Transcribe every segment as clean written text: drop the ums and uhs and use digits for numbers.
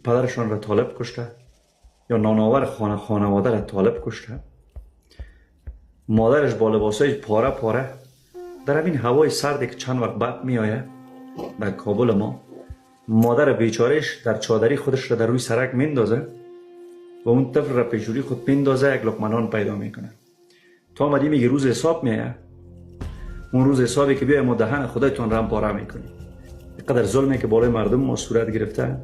پدرشان را طالب کشته یا نانآور خانواده را طالب کشته. مادرش با لباسای پاره پاره در همین هوای سردی که چند وقت بعد می آید در کابل ما، مادر بیچارهش در چادری خودش را در روی سرک میندازه و اون طفل را پیشوری خود میندازه، یک لقمه نان پیدا میکنه. تو آمدی میگی روز حساب میایه، اون روز حسابی که بیای ما دهن خدایتون را پاره میکنی. اینقدر ظلمی که بالای مردم ما صورت گرفته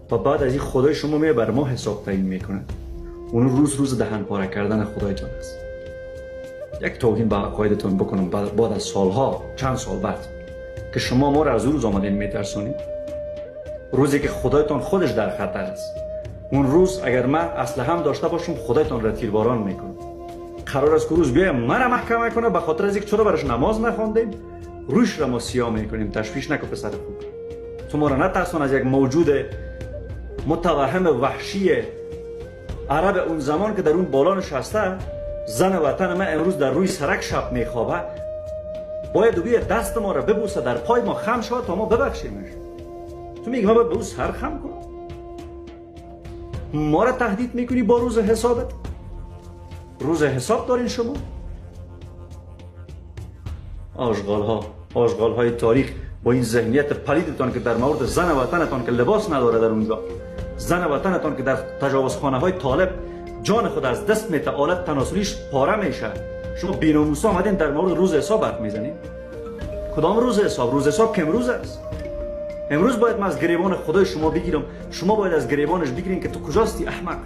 تا بعد از این خدای شما می بر ما حساب تعیین میکنه. اون روز دهن پاره کردن خدایتون است. یک توهین به عقایدتون بکنم بعد از سالها، چند سال بعد که شما ما را از روز آمدین میترسونید، روزی که خدایتون خودش در خطر است. اون روز اگر من اسلحه هم داشته باشم خدایتون را تیرباران میکنم. قرار است که روز بیایم من محکمه کنه به خاطر از اینکه چرا برش نماز نخوندیم، روش را ما سیاه میکنیم. تشویش نکن پسر خوب، تو ما را نترسون از یک موجود متوهم وحشی عرب اون زمان که در اون بالا نشسته. زن وطن ما امروز در روی سرک شب میخوابه، باید دوباره دست ما را ببوسه، در پای ما خم شود تا ما ببخشیمش. تو میگی ما باید به اون سر خم کنم؟ ما را تهدید میکنی با روز حسابت؟ روز حساب دارین شما؟ آشغال های تاریخ با این ذهنیت پلیدتان که در مورد زن وطنتان که لباس نداره در اونجا، زن وطنتان که در تجاوزخانه های طالب جان خود از دست میته، آلت تناسلیش پاره میشه، شما بی‌ناموسا آمدین در مورد روز حساب حرف میزنید؟ کدام روز حساب؟ روز حساب که امروز است. امروز باید من از گریبان خدای شما بگیرم، شما باید از گریبانش بگیرین که تو کجاستی احمق،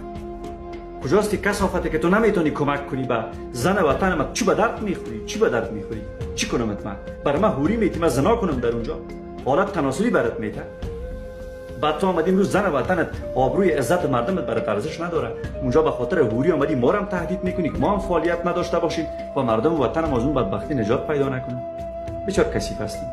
کجاستی کثافتی که تو نمیتونی کمک کنی به زن وطن ما. چی به درد میخوری؟ چی کنمت من؟ برای من هوری میتی، من زنا کنم در اونجا؟ حالت تناسلی برات میته؟ بعد تو آمدی امروز زن وطنت، آبروی عزت مردمت برات ارزش نداره، اونجا به خاطر هوری آمدی ما رو هم تهدید میکنی که ما هم فعالیت نداشته باشیم و مردم وطن ما از اون بدبختی نجات پیدا نکنن. بسیار کثیف هستین.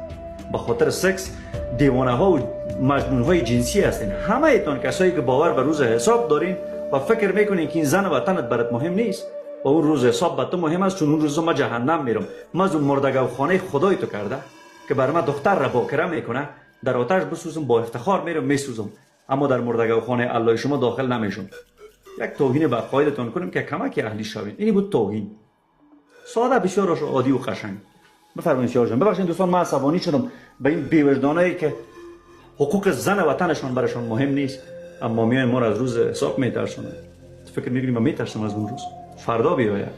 به خاطر سکس دیوانه ها و مجنون های جنسی هستین همه ایتان، کسایی که باور به روز حساب دارین و فکر میکنین که این زن وطنت برات مهم نیست و اون روز حساب به تو مهم است، چون اون روز ما جهنم میرم. ما از اون مردگو خانه خدای تو کرده که بر ما دختر را باکره میکنه، در آتش بسوزم با افتخار میرم میسوزم، اما در مردگو خانه الله شما داخل نمیشم. یک توهین به عقایدتون کنیم که کمک اهلی شوین. اینی بود توهین ساده، بسیار عادی و قشنگ. بفرمایید سیاه جان. ببخشید دوستان، من عصبانی شدم به این بی‌وجدانایی که حقوق زن وطنشان برشان مهم نیست، اما میان ما را از روز حساب میترسونن. فکر میکنیم ما میترسم از اون روز؟ فردا بیاید